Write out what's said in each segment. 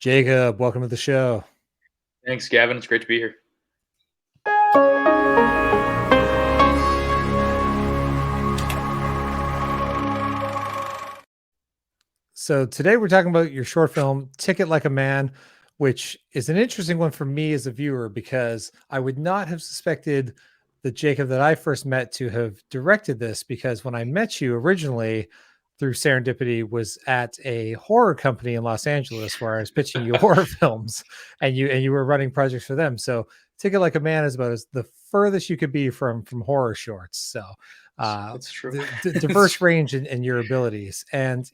Jacob, welcome to the show. Thanks, Gavin. It's great to be here. So today we're talking about your short film, Ticket Like a Man, which is an interesting one for me as a viewer because I would not have suspected the Jacob that I first met to have directed this, because when I met you originally through serendipity was at a horror company in Los Angeles where I was pitching you horror films, and you were running projects for them. So Ticket Like a Man is about the furthest you could be from horror shorts. So It's true. the diverse range in your abilities. And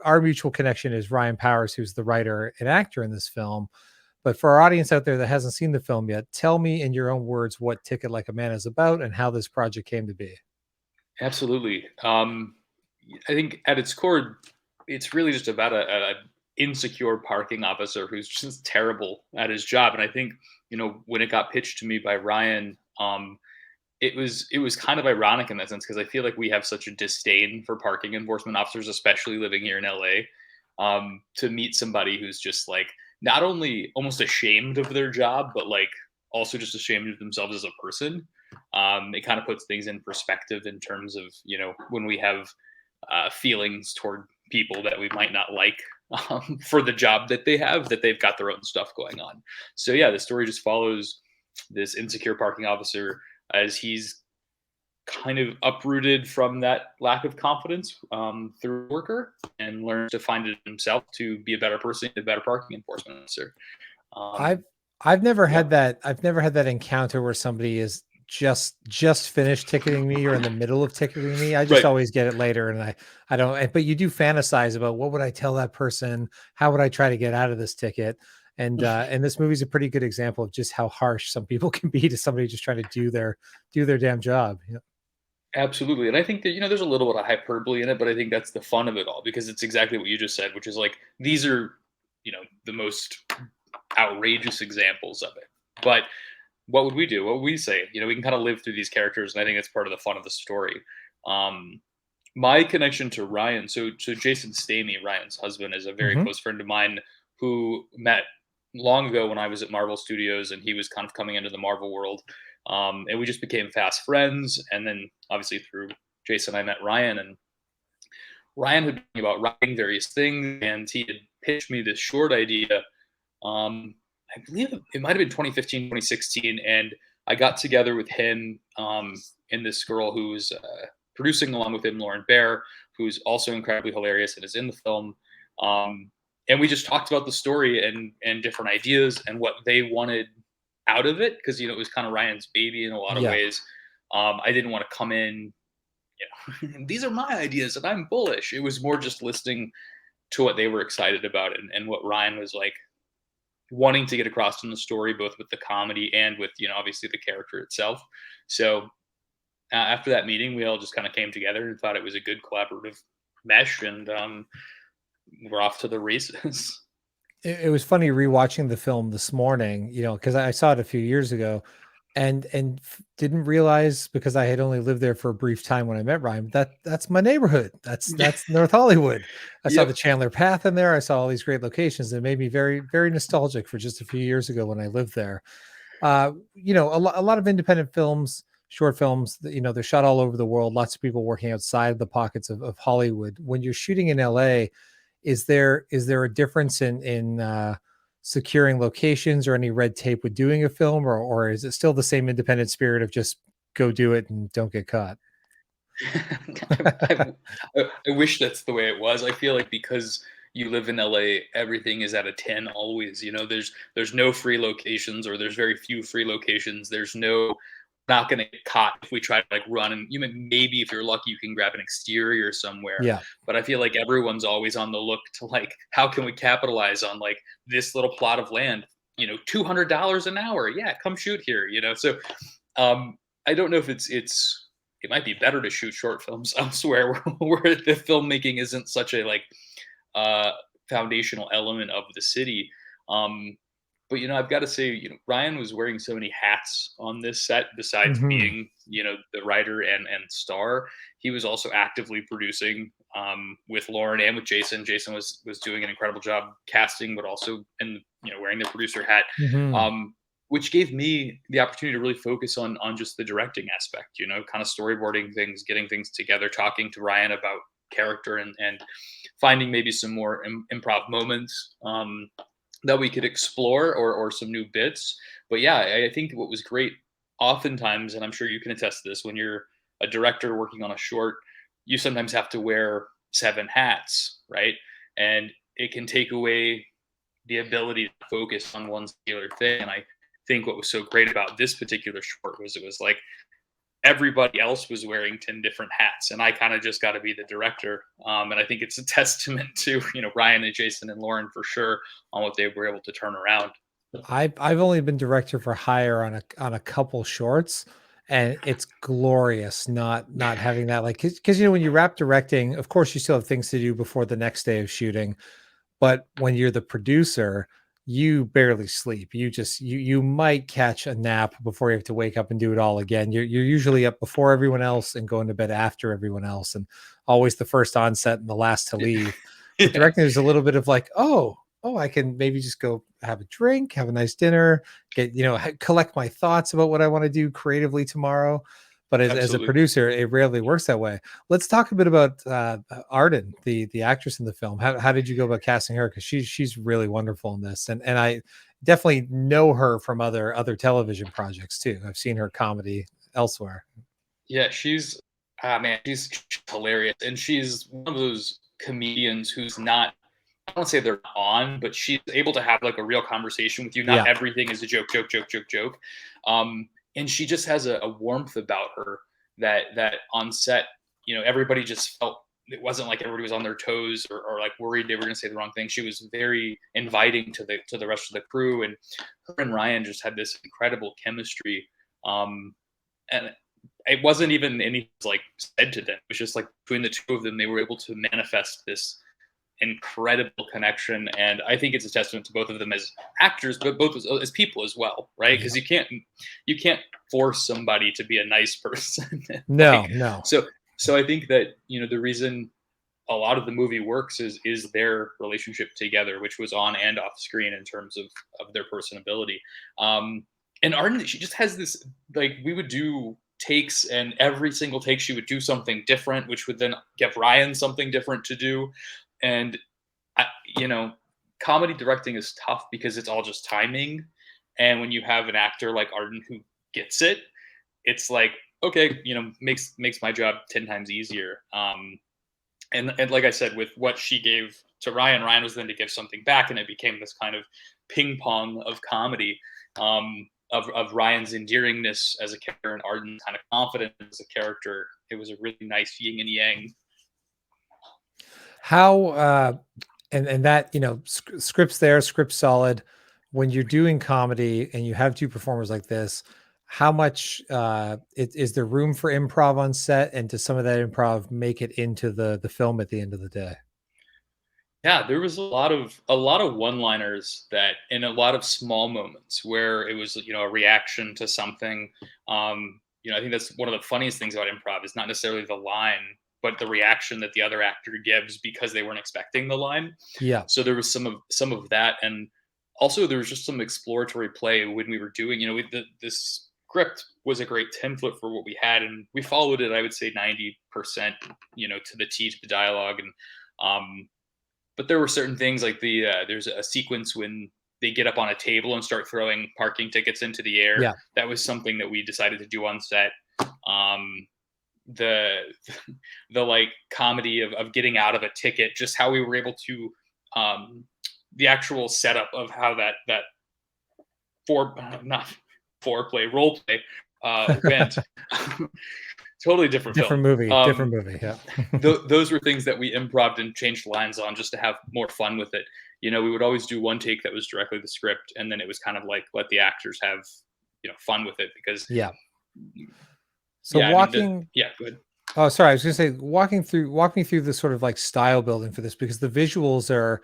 our mutual connection is Ryan Powers, who's the writer and actor in this film. But for our audience out there that hasn't seen the film yet, tell me in your own words what Ticket Like a Man is about and how this project came to be. Absolutely. I think at its core, it's really just about a insecure parking officer who's just terrible at his job. And I think when it got pitched to me by Ryan, it was kind of ironic in that sense because I feel like we have such a disdain for parking enforcement officers, especially living here in LA. To meet somebody who's just like not only almost ashamed of their job, but like also just ashamed of themselves as a person. It kind of puts things in perspective in terms of when we have feelings toward people that we might not like for the job that they have, that they've got their own stuff going on. So yeah, the story just follows this insecure parking officer as he's kind of uprooted from that lack of confidence through worker and learns to find it himself to be a better person, a better parking enforcement officer. I've Um, I've never yeah, had that. I've never had that encounter where somebody is just finished ticketing me or in the middle of ticketing me. I just right. always get it later, and I don't. But you do fantasize about what would I tell that person? How would I try to get out of this ticket? And this movie's a pretty good example of just how harsh some people can be to somebody just trying to do their damn job. Absolutely. And I think that, there's a little bit of hyperbole in it, but I think that's the fun of it all because it's exactly what you just said, which is like these are, the most outrageous examples of it. But what would we do? What would we say? We can kind of live through these characters, and I think it's part of the fun of the story. Um, my connection to Ryan, so Jason Stamey, Ryan's husband, is a very Hmm. close friend of mine who met long ago when I was at Marvel Studios, and he was kind of coming into the Marvel world, and we just became fast friends. And then obviously through Jason, I met Ryan, and Ryan had been about writing various things, and he had pitched me this short idea. I believe it might have been 2015, 2016, and I got together with him and this girl who was producing along with him, Lauren Bear, who's also incredibly hilarious and is in the film. Um, and we just talked about the story and different ideas and what they wanted out of it because it was kind of Ryan's baby in a lot of Yeah. ways. I didn't want to come in, these are my ideas and I'm bullish. It was more just listening to what they were excited about and what Ryan was like wanting to get across in the story, both with the comedy and with obviously the character itself. So after that meeting, we all just kind of came together and thought it was a good collaborative mesh, and we're off to the races. It was funny rewatching the film this morning, because I saw it a few years ago, and didn't realize, because I had only lived there for a brief time when I met Ryan, that's my neighborhood. That's North Hollywood. I saw the Yep. Chandler Path in there. I saw all these great locations. It made me very, very nostalgic for just a few years ago when I lived there. A lot of independent films, short films, they're shot all over the world. Lots of people working outside the pockets of Hollywood. When you're shooting in LA, is there a difference in securing locations or any red tape with doing a film, or is it still the same independent spirit of just go do it and don't get caught? I, I wish that's the way it was. I feel like because you live in LA, everything is at a 10 always. There's no free locations, or there's very few free locations. There's no not going to get caught if we try to like run, and maybe if you're lucky you can grab an exterior somewhere. Yeah. But I feel like everyone's always on the look to like how can we capitalize on like this little plot of land, $200 an hour, yeah, come shoot here. So I don't know if it might be better to shoot short films elsewhere where the filmmaking isn't such a like uh foundational element of the city. um But I've got to say, Ryan was wearing so many hats on this set. Besides Hmm. being, the writer and star, he was also actively producing with Lauren and with Jason. Jason was doing an incredible job casting, but also and wearing the producer hat, Hmm. which gave me the opportunity to really focus on just the directing aspect. Kind of storyboarding things, getting things together, talking to Ryan about character and finding maybe some more improv moments. That we could explore or some new bits. But yeah, I think what was great oftentimes, and I'm sure you can attest to this, when you're a director working on a short, you sometimes have to wear seven hats, right? And it can take away the ability to focus on one singular thing. And I think what was so great about this particular short was it was like everybody else was wearing 10 different hats and I kind of just got to be the director. And I think it's a testament to Ryan and Jason and Lauren for sure on what they were able to turn around. I've only been director for hire on a couple shorts, and it's glorious not having that, like, because when you wrap directing, of course you still have things to do before the next day of shooting. But when you're the producer, you barely sleep. You might catch a nap before you have to wake up and do it all again. You're usually up before everyone else and going to bed after everyone else, and always the first on set and the last to leave. With Yeah, directing, there's a little bit of like, oh, I can maybe just go have a drink, have a nice dinner, get collect my thoughts about what I want to do creatively tomorrow. But as a absolutely. producer, it rarely works that way. Let's talk a bit about Arden, the actress in the film. How did you go about casting her? Because she's really wonderful in this, and I definitely know her from other television projects too. I've seen her comedy elsewhere. Yeah, she's man, she's hilarious. And she's one of those comedians who's not, I don't say they're on, but she's able to have like a real conversation with you. Not Yeah, everything is a joke, joke, joke, joke, joke. And she just has a warmth about her that on set, everybody just felt it wasn't like everybody was on their toes or like worried they were going to say the wrong thing. She was very inviting to the rest of the crew, and her and Ryan just had this incredible chemistry. And it wasn't even anything like said to them. It was just like between the two of them, they were able to manifest this incredible connection. And I think it's a testament to both of them as actors, but both as people as well, right? yeah. Because you can't force somebody to be a nice person. No, like no. so so I think that the reason a lot of the movie works is their relationship together, which was on and off screen in terms of their personability. And Arden, she just has this, like, we would do takes, and every single take she would do something different, which would then give Ryan something different to do. And I, you know, comedy directing is tough because it's all just timing. And when you have an actor like Arden who gets it, it's like, okay, makes my job 10 times easier. And like I said, with what she gave to Ryan, Ryan was then to give something back, and it became this kind of ping pong of comedy, of Ryan's endearingness as a character and Arden's kind of confidence as a character. It was a really nice yin and yang. How and that scripts there, script solid. When you're doing comedy and you have two performers like this, how much is there room for improv on set, and does some of that improv make it into the film at the end of the day? Yeah, there was a lot of one-liners that in a lot of small moments where it was a reaction to something. I think that's one of the funniest things about improv is not necessarily the line, but the reaction that the other actor gives because they weren't expecting the line. Yeah, So there was some of that, and also there was just some exploratory play when we were doing. This script was a great template for what we had, and we followed it. I would say 90%, to the T, to the dialogue, and but there were certain things like there's a sequence when they get up on a table and start throwing parking tickets into the air. yeah. That was something that we decided to do on set. The the like comedy of getting out of a ticket, just how we were able to um, the actual setup of how that for not foreplay role play went. Totally different film. Different movie. Yeah. Those were things that we improved and changed lines on just to have more fun with it. We would always do one take that was directly the script, and then it was kind of like let the actors have fun with it because Yeah. So yeah, I mean walking yeah, good. Oh, sorry. I was going to say, walk me through the sort of like style building for this, because the visuals are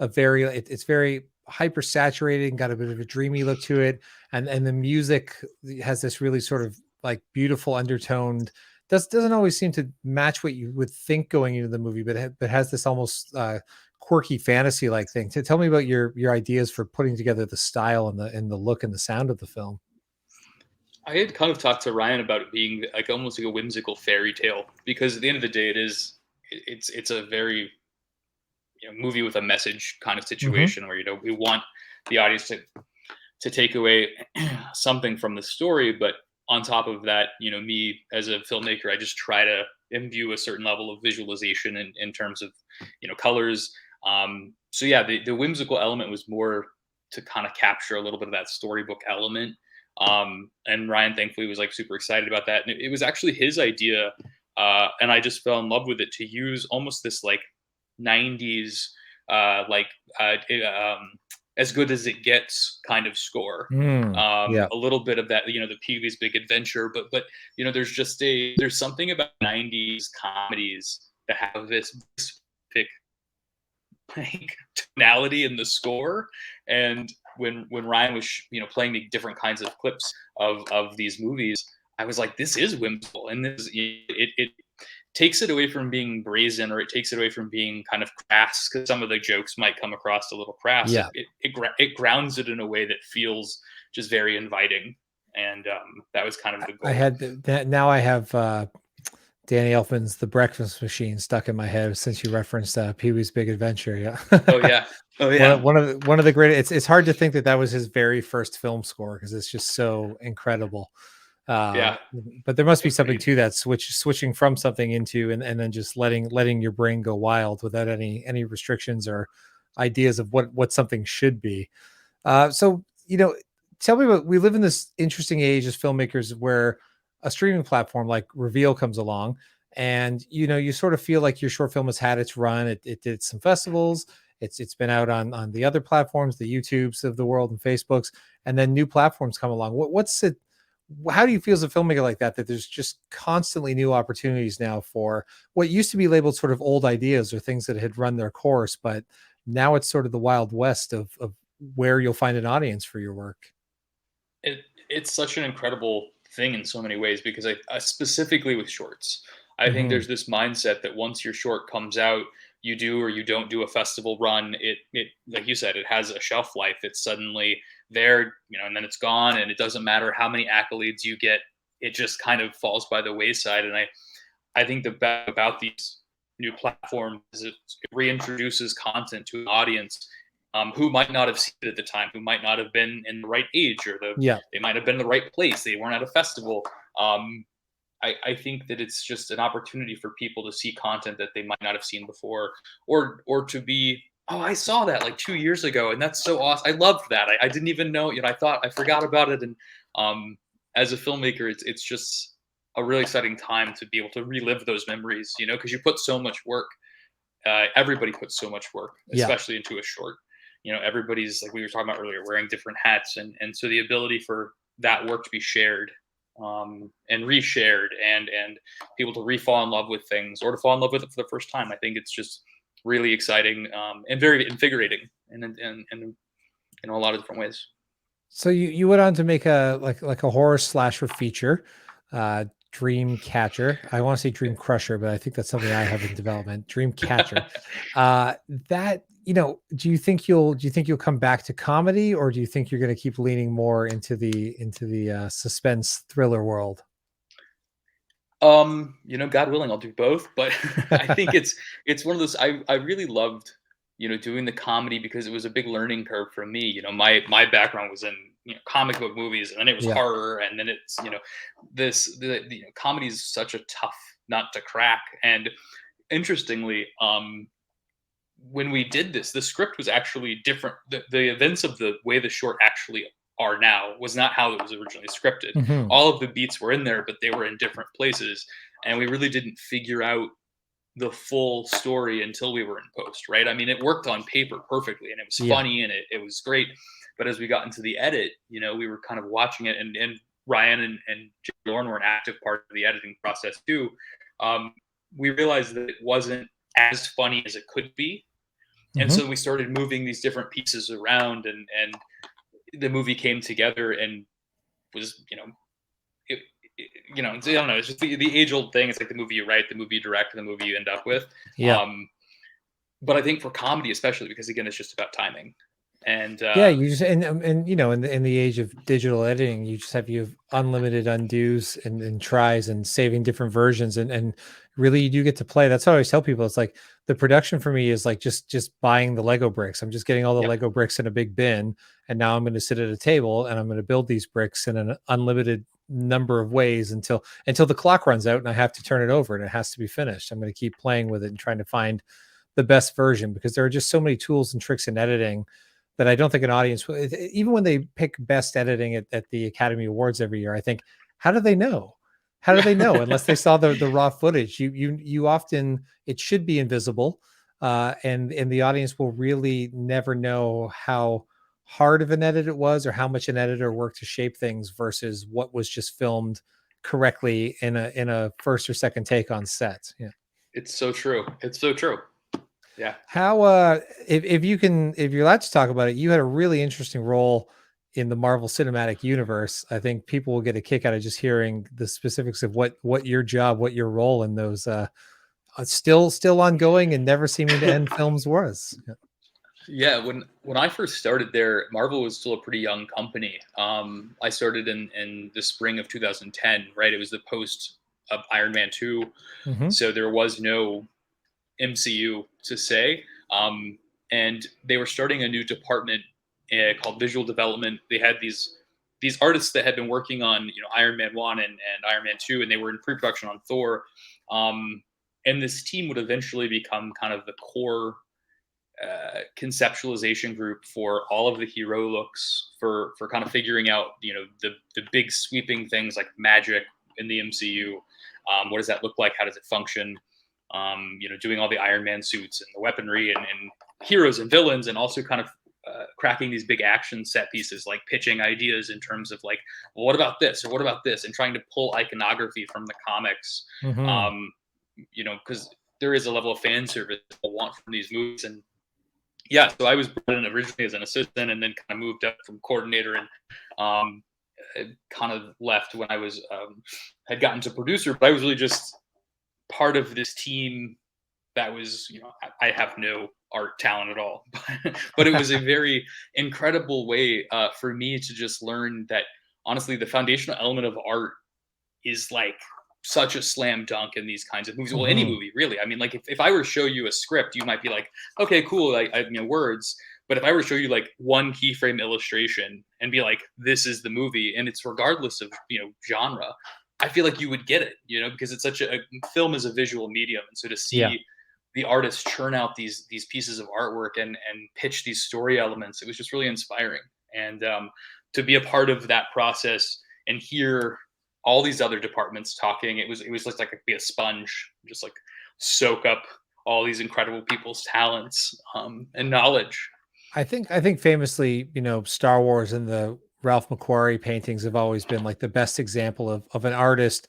it's very hyper saturated and got a bit of a dreamy look to it, and the music has this really sort of like beautiful undertoned. Doesn't always seem to match what you would think going into the movie, but has this almost quirky fantasy like thing. To tell me about your ideas for putting together the style and the look and the sound of the film. I had kind of talked to Ryan about it being like almost like a whimsical fairy tale, because at the end of the day, it's a very, movie with a message kind of Hmm. situation where, we want the audience to take away something from the story. But on top of that, me as a filmmaker, I just try to imbue a certain level of visualization in terms of, colors. So yeah, the whimsical element was more to kind of capture a little bit of that storybook element. And Ryan thankfully was like super excited about that. And it was actually his idea. And I just fell in love with it, to use almost this like 90s, like, as good as it gets kind of score. Mm, yeah. A little bit of that, the Pee-wee's Big Adventure, but there's something about 90s comedies that have this specific like tonality in the score. And when Ryan was playing me different kinds of clips of these movies, I was like, this is whimsical, and it takes it away from being brazen, or it takes it away from being kind of crass, because some of the jokes might come across a little crass. Yeah. It grounds it in a way that feels just very inviting, and that was kind of the I goal. had that. Now I have Danny Elfman's The Breakfast Machine stuck in my head since you referenced Pee-wee's Big Adventure. Oh Yeah. yeah, oh one yeah, of, one of the one of the great. It's hard to think that that was his very first film score because it's just so incredible. Uh, yeah. but there must be something Agreed. to that switching from something into and then just letting your brain go wild without any restrictions or ideas of what something should be. So tell me about. We live in this interesting age as filmmakers where a streaming platform like Reveal comes along, and you sort of feel like your short film has had its run. It did some festivals. It's been out on the other platforms, the YouTubes of the world and Facebooks, and then new platforms come along. What's it? How do you feel as a filmmaker like that? That there's just constantly new opportunities now for what used to be labeled sort of old ideas or things that had run their course, but now it's sort of the wild west of where you'll find an audience for your work. It's such an incredible thing in so many ways, because I specifically with shorts, I think Mhm. there's this mindset that once your short comes out, you do or you don't do a festival run. It like you said, it has a shelf life. It's suddenly there, and then it's gone, and it doesn't matter how many accolades you get. It just kind of falls by the wayside. And I think the best about these new platforms is it reintroduces content to an audience, who might not have seen it at the time, who might not have been in the right age, or Yeah. they might have been in the right place. They weren't at a festival. Um, I think that it's just an opportunity for people to see content that they might not have seen before, or to be, oh, I saw that like 2 years ago, and that's so awesome. I loved that. I didn't even know. I thought I forgot about it, and um, as a filmmaker, it's just a really exciting time to be able to relive those memories. Because you put so much work. Everybody puts so much work, Yeah. especially into a short. Everybody's, like we were talking about earlier, wearing different hats, and so the ability for that work to be shared, and reshared, and people to re-fall in love with things, or to fall in love with it for the first time. I think it's just really exciting, and very invigorating, and in a lot of different ways. So you went on to make a like a horror slasher feature, uh, Dreamcatcher. I want to say Dream Crusher, but I think that's something I have in development. Dreamcatcher. That do you think you'll come back to comedy, or do you think you're going to keep leaning more into the suspense thriller world? God willing, I'll do both. But I think it's one of those. I really loved, doing the comedy, because it was a big learning curve for me. My background was in, comic book movies, and then it was Yeah. horror, and then it's, comedy is such a tough nut to crack. And interestingly, when we did this, the script was actually different. The events of the way the short actually are now was not how it was originally scripted. Hmm. All of the beats were in there, but they were in different places, and we really didn't figure out the full story until we were in post. Right? I mean, it worked on paper perfectly, and it was Yeah. funny, and it was great. But as we got into the edit, we were kind of watching it, and Ryan and Jay Lorne were an active part of the editing process too. Um, we realized that it wasn't as funny as it could be, And Mhm. so we started moving these different pieces around, and the movie came together and was, it, I don't know. It's just the age old thing. It's like the movie you write, the movie you direct, and the movie you end up with. Yeah. Um, but I think for comedy, especially because again, it's just about timing. And Yeah, you just and in the age of digital editing, you have unlimited undos and tries and saving different versions and really you do get to play. That's how I always tell people. It's like the production for me is like just buying the Lego bricks. I'm just getting all the yep, Lego bricks in a big bin, and now I'm going to sit at a table and I'm going to build these bricks in an unlimited number of ways until the clock runs out and I have to turn it over and it has to be finished. I'm going to keep playing with it and trying to find the best version because there are just so many tools and tricks in editing that I don't think an audience will, even when they pick best editing at the Academy Awards every year, I think, how do they know? How do they know unless they saw the raw footage? You often it should be invisible, and the audience will really never know how hard of an edit it was or how much an editor worked to shape things versus what was just filmed correctly in a first or second take on set. Yeah. it's so true. It's so true. Yeah. How if you can if you're allowed to talk about it, you had a really interesting role in the Marvel Cinematic Universe. I think people will get a kick out of just hearing the specifics of what your job, what your role in those still ongoing and never seeming to end films was. Yeah. Yeah, when I first started there, Marvel was still a pretty young company. I started in the spring of 2010, right? It was the post of Iron Man 2, Mhm. so there was no MCU to say. And they were starting a new department called visual development. They had these artists that had been working on Iron Man 1 and Iron Man 2, and they were in pre-production on Thor. And this team would eventually become kind of the core conceptualization group for all of the hero looks for kind of figuring out the big sweeping things like magic in the MCU. What does that look like? How does it function? Doing all the Iron Man suits and the weaponry and heroes and villains, and also kind of cracking these big action set pieces, like pitching ideas in terms of like, well, what about this or what about this, and trying to pull iconography from the comics. Mhm. Um, because there is a level of fan service people want from these movies, and yeah, so I was brought in originally as an assistant, and then kind of moved up from coordinator, and um, kind of left when I was had gotten to producer. But I was really just part of this team that was, I have no art talent at all, but it was a very incredible way for me to just learn that honestly, the foundational element of art is like such a slam dunk in these kinds of movies. Well, any Mhm. movie, really. I mean, like if I were to show you a script, you might be like, okay, cool, like words. But if I were to show you like one keyframe illustration and be like, this is the movie, and it's regardless of genre, I feel like you would get it, because it's such a film is a visual medium, and so to Yeah. see the artists churn out these pieces of artwork and pitch these story elements, it was just really inspiring. And to be a part of that process and hear all these other departments talking, it was just like be a sponge, just like soak up all these incredible people's talents and knowledge. I think famously, Star Wars and the Ralph McQuarrie paintings have always been like the best example of an artist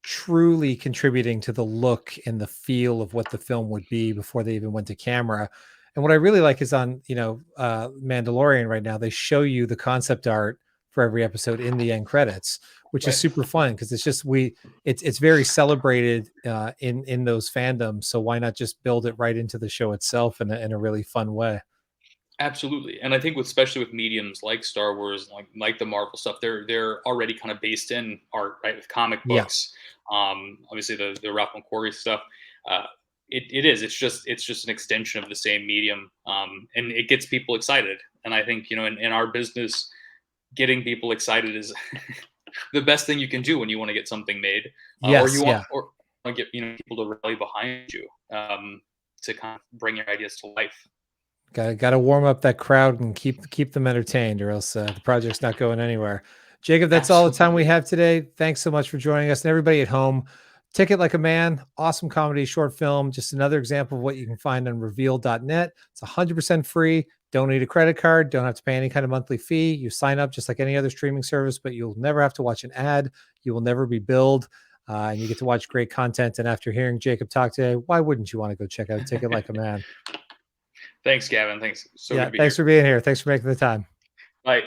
truly contributing to the look and the feel of what the film would be before they even went to camera. And what I really like is on, Mandalorian right now, they show you the concept art for every episode in the end credits, which is Right. super fun because it's very celebrated in those fandoms. So why not just build it right into the show itself in a really fun way? Absolutely, and I think especially with mediums like Star Wars, like the Marvel stuff, they're already kind of based in art, right? With comic Yeah. books, obviously the Ralph McQuarrie stuff. Uh, it is. It's just an extension of the same medium, and it gets people excited. And I think in our business, getting people excited is the best thing you can do when you want to get something made, or Yes. you want Yeah. or get people to rally behind you, to kind of bring your ideas to life. Got to warm up that crowd and keep them entertained, or else the project's not going anywhere. Jacob, that's all the time we Absolutely. have today. Thanks so much for joining us, and everybody at home. Ticket Like a Man, awesome comedy short film. Just another example of what you can find on Reveel'd.net. It's 100% free. Don't need a credit card. Don't have to pay any kind of monthly fee. You sign up just like any other streaming service, but you'll never have to watch an ad. You will never be billed, and you get to watch great content. And after hearing Jacob talk today, why wouldn't you want to go check out Ticket Like a Man? Thanks, Gavin. Thanks. So good Yeah, to be thanks here. for being here. Thanks for making the time. Bye.